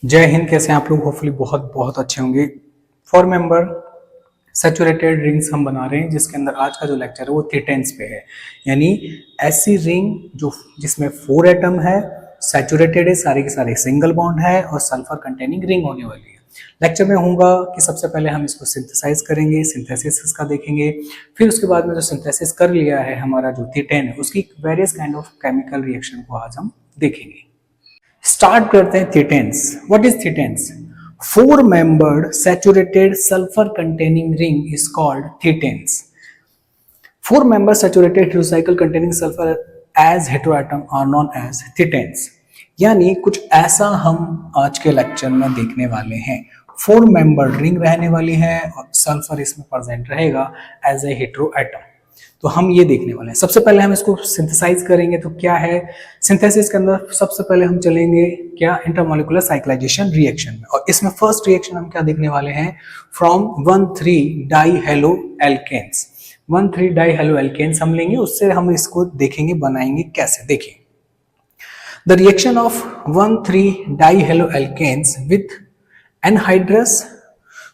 जय हिंद। कैसे हैं आप लोग? होपफुली बहुत बहुत अच्छे होंगे। 4 मेंबर सैचुरेटेड रिंग्स हम बना रहे हैं, जिसके अंदर आज का जो लेक्चर है वो थीटेंस पे है। यानी ऐसी रिंग जो जिसमें 4 एटम है, सैचुरेटेड है, सारे के सारे सिंगल बॉन्ड है और सल्फर कंटेनिंग रिंग होने वाली है। लेक्चर में होगा कि सबसे पहले हम इसको सिंथेसाइज करेंगे, सिंथेसिस इसका देखेंगे, फिर उसके बाद में जो सिंथेसिस कर लिया है हमारा जो थीटेन है उसकी various kind of chemical reaction को आज हम देखेंगे। स्टार्ट करते हैं thietanes. What is thietanes? 4 membered saturated sulphur containing ring is called thietanes. 4 member saturated heterocycle containing sulphur as heteroatom are known as thietanes. यानी कुछ ऐसा हम आज के लेक्चर में देखने वाले हैं। 4 मेंबर रिंग रहने वाली है और सल्फर इसमें प्रेजेंट रहेगा एज ए हेटेरोएटम। तो हम ये देखने वाले हैं। सबसे पहले हम इसको सिंथेसाइज करेंगे। तो क्या है सिंथेसिस के अंदर? सबसे पहले हम चलेंगे क्या, इंटरमोलिकुलर साइक्लाइजेशन रिएक्शन में। और इसमें फर्स्ट रिएक्शन हम क्या देखने वाले हैं? From 1,3 dihalo alkanes. 1,3 dihalo alkanes हम लेंगे, उससे हम इसको देखेंगे बनाएंगे कैसे। देखिए, the reaction of 1,3 dihalo alkanes with anhydrous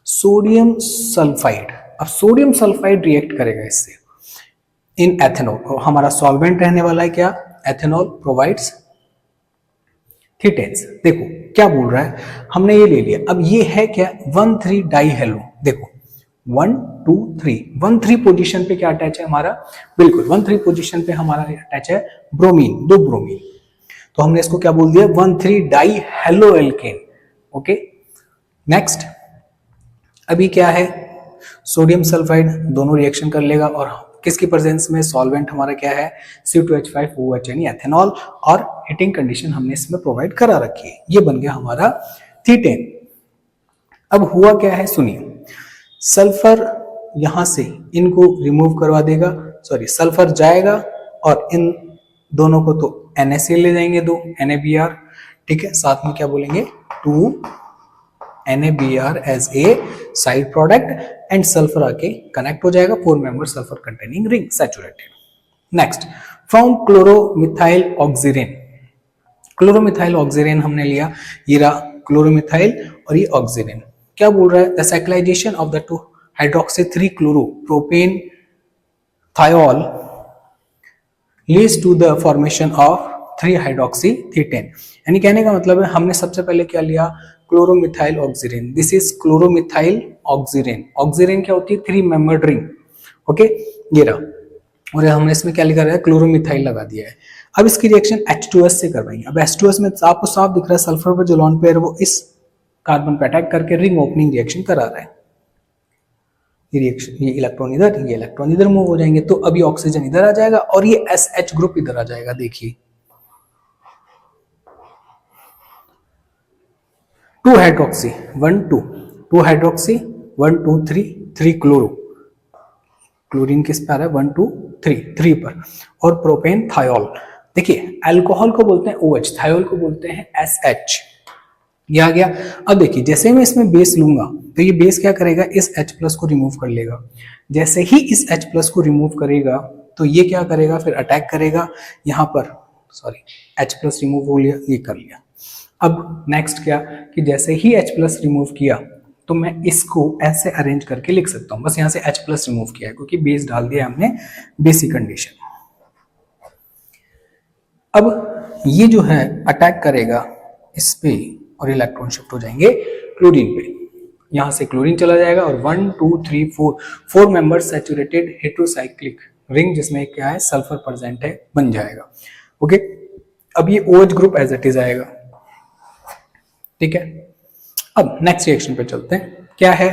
sodium sulphide. अब सोडियम सल्फाइड रिएक्ट करेगा इससे इन एथेनॉल। हमारा सॉल्वेंट रहने वाला है क्या? Ethanol provides thietanes. देखो क्या बोल रहा है, हमने ये ले लिया। अब ये है क्या? 1,3 डाईहेलो। देखो 1 2 3, 1,3 पोजीशन पे क्या अटैच है हमारा? बिल्कुल 1,3 पोजीशन पे हमारा अटैच है ब्रोमीन, 2 ब्रोमीन। तो हमने इसको क्या बोल दिया? 1,3 डाईहेलो एल्केन। ओके, नेक्स्ट अभी क्या है? सोडियम सल्फाइड दोनों रिएक्शन कर लेगा और किसकी प्रेजेंस में? सॉल्वेंट हमारा क्या है? C2H5OH यानी एथेनॉल, और हीटिंग कंडीशन हमने इसमें प्रोवाइड करा रखी है। ये बन गया हमारा थीटेन। अब हुआ क्या है सुनिए, सल्फर यहां से इनको रिमूव करवा देगा, सॉरी सल्फर जाएगा और इन दोनों को तो NaCl ले जाएंगे, 2 NaBr। ठीक है, साथ में क्या बोलेंगे? 2 NaBr as a side product and sulphur आके कनेक्ट हो जाएगा। 4 member sulphur containing ring saturated. Next, from chloromethyl oxirane. Chloromethyl oxirane हमने लिया, ये रहा क्लोरोमिथाइल और ये ऑक्सीरेन। क्या बोल रहा है? The cyclisation of the 2 hydroxy 3 chloro propane thiol leads to the formation of 3 hydroxy thietane. यानी कहने का मतलब है हमने सबसे पहले क्या लिया? Chloromethyl oxirane. This is chloromethyl oxirane. Oxirane क्या होती है? 3 मेंबर्ड रिंग। ओके, ये रहा, और हमने इसमें क्या लिखा है? क्लोरोमिथाइल लगा दिया है। अब इसकी रिएक्शन H2S से करवाएंगे। अब H2S में आपको साफ दिख रहा है सल्फर पर जो लोन पेयर वो इस कार्बन पर अटैक करके रिंग ओपनिंग रिएक्शन करा रहा है। ये रिएक्शन, ये इलेक्ट्रॉन इधर, ये इलेक्ट्रॉन इधर मूव हो जाएंगे, तो अभी ऑक्सीजन इधर आ जाएगा और ये SH ग्रुप इधर आ जाएगा। देखिए 2 हाइड्रोक्सी 1 2, 2 हाइड्रोक्सी 1 2 3, 3 क्लोरो, क्लोरीन किस पे आ रहा है? 1 2 3, 3 पर, और प्रोपेन थायोल। देखिए अल्कोहल को बोलते हैं OH, थायोल को बोलते हैं SH। ये आ गया। अब देखिए जैसे मैं इसमें बेस लूंगा तो ये बेस क्या करेगा? इस H प्लस को रिमूव कर लेगा। जैसे ही इस H प्लस को रिमूव करेगा तो ये क्या करेगा? फिर अटैक करेगा यहाँ पर, सॉरी H प्लस रिमूव हो लिया, ये कर लिया। अब नेक्स्ट क्या कि जैसे ही H प्लस रिमूव किया तो मैं इसको ऐसे अरेंज करके लिख सकता हूं। बस यहां से H प्लस रिमूव किया है क्योंकि बेस डाल दिया हमने, बेसिक कंडीशन। अब ये जो है अटैक करेगा इस पे और इलेक्ट्रॉन शिफ्ट हो जाएंगे क्लोरीन पे। यहां से क्लोरीन चला जाएगा और 1 2 3 4 मेंबर सैचुरेटेड हेटेरोसाइक्लिक रिंग जिसमें क्या है? सल्फर प्रेजेंट है, बन जाएगा। ओके, अब ये OH group as it is आएगा। ठीक है, अब नेक्स्ट रिएक्शन पे चलते हैं। क्या है?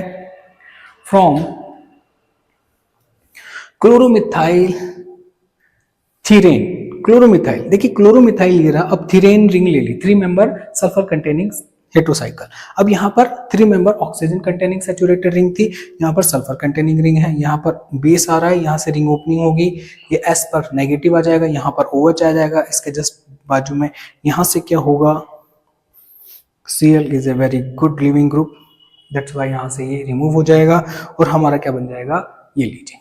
From chloromethyl थीरेन, chloromethyl. देखिए क्लोरोमिथाइल ले रहा, अब थीरेन रिंग ले ली, 3 मेंबर सल्फर कंटेनिंग हेटेरोसाइकिल। अब यहाँ पर 3 member oxygen containing saturated ring थी, यहाँ पर सल्फर कंटेनिंग रिंग है। यहाँ पर बेस आ रहा है, यहाँ से रिंग ओपनिंग होगी, ये S पर नेगेटिव आ जाएगा, यहाँ पर OH आ जाएगा इसके जस्ट बाजू में। यहाँ से क्या होगा? Cl is a very good living group, that's why यहाँ से ये रिमूव हो जाएगा और हमारा क्या बन जाएगा? ये लीजिए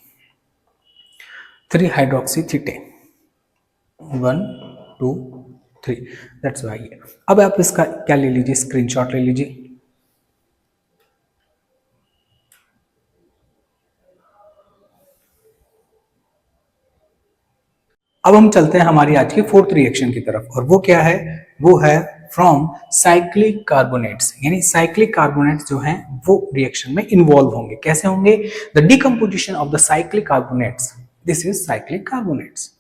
3 हाइड्रोक्सी थीटेन, 1 2 3, दैट्स वाई। अब आप इसका क्या ले लीजिए, स्क्रीनशॉट ले लीजिए। अब हम चलते हैं हमारी आज की फोर्थ रिएक्शन की तरफ, और वो क्या है, वो है फ्रॉम साइक्लिक कार्बोनेट्स, यानी साइक्लिक कार्बोनेट्स जो हैं वो रिएक्शन में इन्वॉल्व होंगे। कैसे होंगे? The decomposition of the cyclic carbonates, this is cyclic carbonates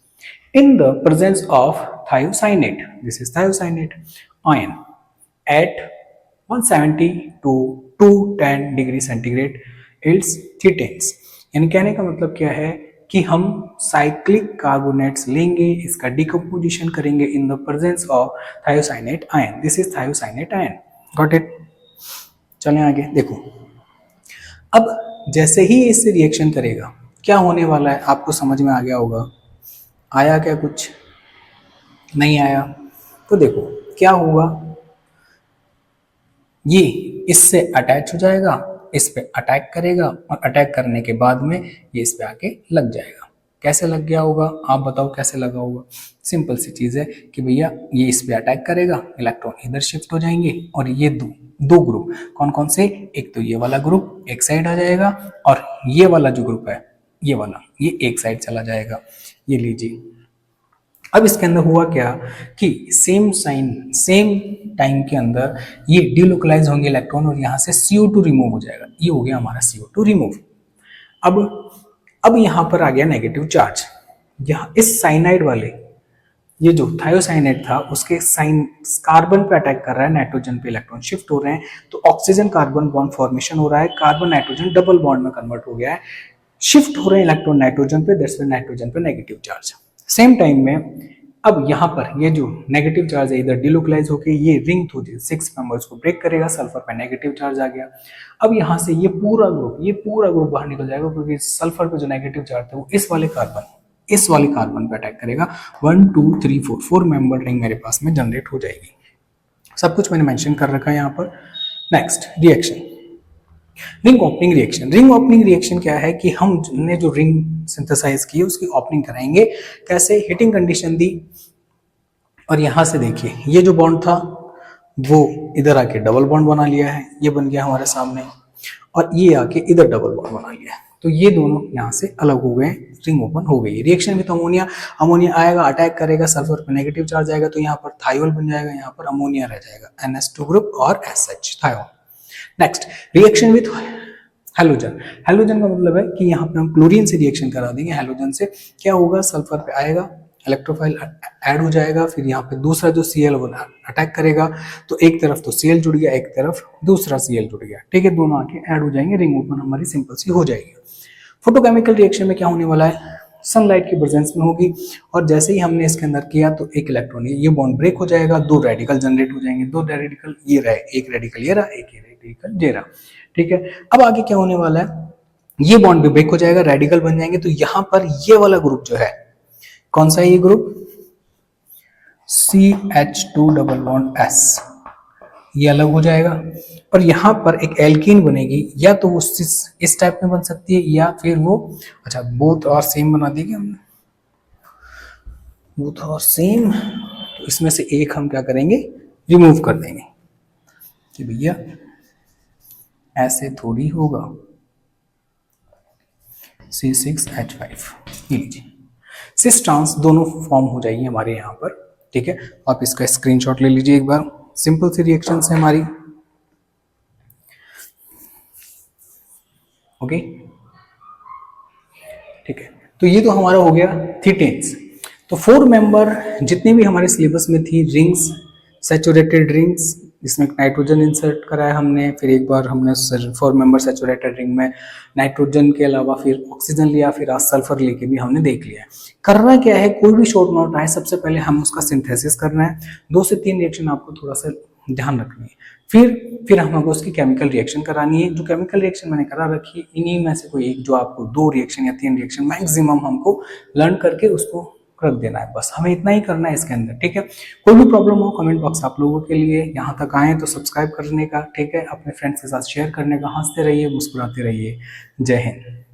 in the presence of thiocyanate, this is thiocyanate ion at 170 to 210 degree centigrade it's thietanes. यानी कहने का मतलब क्या है कि हम साइक्लिक कार्बोनेट्स लेंगे, इसका डिकम्पोजिशन करेंगे in the presence of thiocyanate ion, this is thiocyanate ion. Got it? चलें आगे। देखो, अब जैसे ही इससे रिएक्शन करेगा क्या होने वाला है, आपको समझ में आ गया होगा। आया क्या? कुछ नहीं आया? तो देखो क्या हुआ, ये इससे अटैच हो जाएगा, इस पे अटैक करेगा, और अटैक करने के बाद में ये इस पे आके लग जाएगा। कैसे लग गया होगा, आप बताओ कैसे लगा होगा? सिंपल सी चीज है कि भैया ये इस पे अटैक करेगा, इलेक्ट्रॉन इधर शिफ्ट हो जाएंगे, और ये दो ग्रुप कौन कौन से, एक तो ये वाला ग्रुप एक साइड आ जाएगा, और ये वाला जो ग्रुप है ये वाला, ये एक साइड चला जाएगा। ये लीजिए। अब इसके अंदर हुआ क्या कि सेम टाइम के अंदर ये डिलोकलाइज होंगे इलेक्ट्रॉन, और यहां से CO2 रिमूव हो जाएगा। ये हो गया हमारा CO2 रिमूव। अब यहां पर आ गया नेगेटिव चार्ज। यहाँ इस साइनाइड वाले, ये जो थायोसाइनेट था उसके कार्बन पे अटैक कर रहा है, नाइट्रोजन पे इलेक्ट्रॉन शिफ्ट हो रहे हैं, तो ऑक्सीजन कार्बन बॉन्ड फॉर्मेशन हो रहा है, कार्बन नाइट्रोजन डबल बॉन्ड में कन्वर्ट हो गया है, शिफ्ट हो रहे हैं इलेक्ट्रॉन नाइट्रोजन पे, दैट्स व्हाई नाइट्रोजन पे नेगेटिव चार्ज। सेम टाइम में अब यहाँ पर ये जो नेगेटिव चार्ज है इधर डिलोकलाइज होकर ये रिंग थ्रू 6 मेंबर्स को ब्रेक करेगा, सल्फर पे नेगेटिव चार्ज आ गया। अब यहाँ से ये पूरा ग्रुप बाहर निकल जाएगा, क्योंकि सल्फर पे जो नेगेटिव चार्ज था वो इस वाले कार्बन पे अटैक करेगा। 1 2 3 4 मेंबर रिंग मेरे पास में जनरेट हो जाएगी। सब कुछ मैंने मेंशन कर रखा है यहाँ पर। Next reaction, ring opening reaction. Ring opening reaction क्या है कि हमने जो रिंग सिंथेसाइज की उसकी ओपनिंग कराएंगे। कैसे? हीटिंग कंडीशन दी, और यहां से देखिए ये जो बॉन्ड था वो इधर आके डबल बॉन्ड बना लिया है, ये बन गया हमारे सामने, और ये आके इधर डबल बॉन्ड बना लिया है, तो ये दोनों यहां से अलग हो गए, रिंग ओपन हो गई। रिएक्शन विद अमोनिया, अमोनिया आएगा, अटैक करेगा, सल्फर पे नेगेटिव चार्ज आएगा, तो यहाँ पर थायोल बन जाएगा, यहाँ पर अमोनिया रह जाएगा, NH2 ग्रुप और SH thiol. Next reaction with halogen. Halogen का मतलब है कि यहाँ पे हम क्लोरीन से रिएक्शन करा देंगे। हैलोजन से क्या होगा, सल्फर पे आएगा, इलेक्ट्रोफाइल ऐड हो जाएगा, फिर यहाँ पे दूसरा जो Cl अटैक करेगा, तो एक तरफ तो Cl जुड़ गया, एक तरफ दूसरा Cl जुड़ गया, ठीक है, दोनों आके ऐड हो जाएंगे, रिंग ओपन हमारी सिंपल सी हो जाएगी। फोटोकेमिकल रिएक्शन में क्या होने वाला है, सनलाइट की प्रेजेंस में होगी, और जैसे ही हमने इसके अंदर किया तो एक इलेक्ट्रॉन ये बॉन्ड ब्रेक हो जाएगा, 2 रेडिकल जनरेट हो जाएंगे, 2 रेडिकल ये रहे, एक रेडिकल ये रहा, एक ये रेडिकल ये रहा, ठीक है। अब आगे क्या होने वाला है, ये बॉन्ड भी ब्रेक हो जाएगा, रेडिकल बन जाएंगे, तो यहां पर ये वाला ग्रुप जो है, कौन सा है ये group, CH2 double bond S, ये अलग हो जाएगा, और यहां पर एक एल्कीन बनेगी, या तो वो इस टाइप में बन सकती है, या फिर वो अच्छा बोथ और सेम बना देंगे हमने, बोथ और सेम, तो इसमें से एक हम क्या करेंगे, रिमूव कर देंगे कि भैया ऐसे थोड़ी होगा, C6H5, ये लीजिए, सिस ट्रांस दोनों फॉर्म हो जाएगी हमारे यहाँ पर, ठीक है। आप इसका स्क्रीनशॉट ले लीजिए एक बार, सिंपल सी रिएक्शन है हमारी, ओके, ठीक है। तो ये तो हमारा हो गया थीटेन्स। तो 4 मेंबर जितनी भी हमारे सिलेबस में थी रिंग्स, सैचुरेटेड रिंग्स, इसमें नाइट्रोजन इंसर्ट कराया हमने, फिर एक बार हमने 4 मेंबर सैचुरेटेड रिंग में नाइट्रोजन के अलावा फिर ऑक्सीजन लिया, फिर आज सल्फर लेके भी हमने देख लिया। करना क्या है, कोई भी शॉर्ट नोट आए सबसे पहले हम उसका सिंथेसिस करना है, 2 से 3 रिएक्शन आपको थोड़ा सा ध्यान रखनी है, फिर हमको उसकी केमिकल रिएक्शन करानी है। जो केमिकल रिएक्शन मैंने करा रखी है, इन्हीं में से कोई एक जो आपको 2 रिएक्शन या 3 रिएक्शन मैक्सिमम हमको लर्न करके उसको रख देना है, बस हमें इतना ही करना है इसके अंदर, ठीक है। कोई भी प्रॉब्लम हो कमेंट बॉक्स आप लोगों के लिए, यहाँ तक आए तो सब्सक्राइब करने का, ठीक है, अपने फ्रेंड्स के साथ शेयर करने का, हंसते रहिए, मुस्कुराते रहिए, जय हिंद।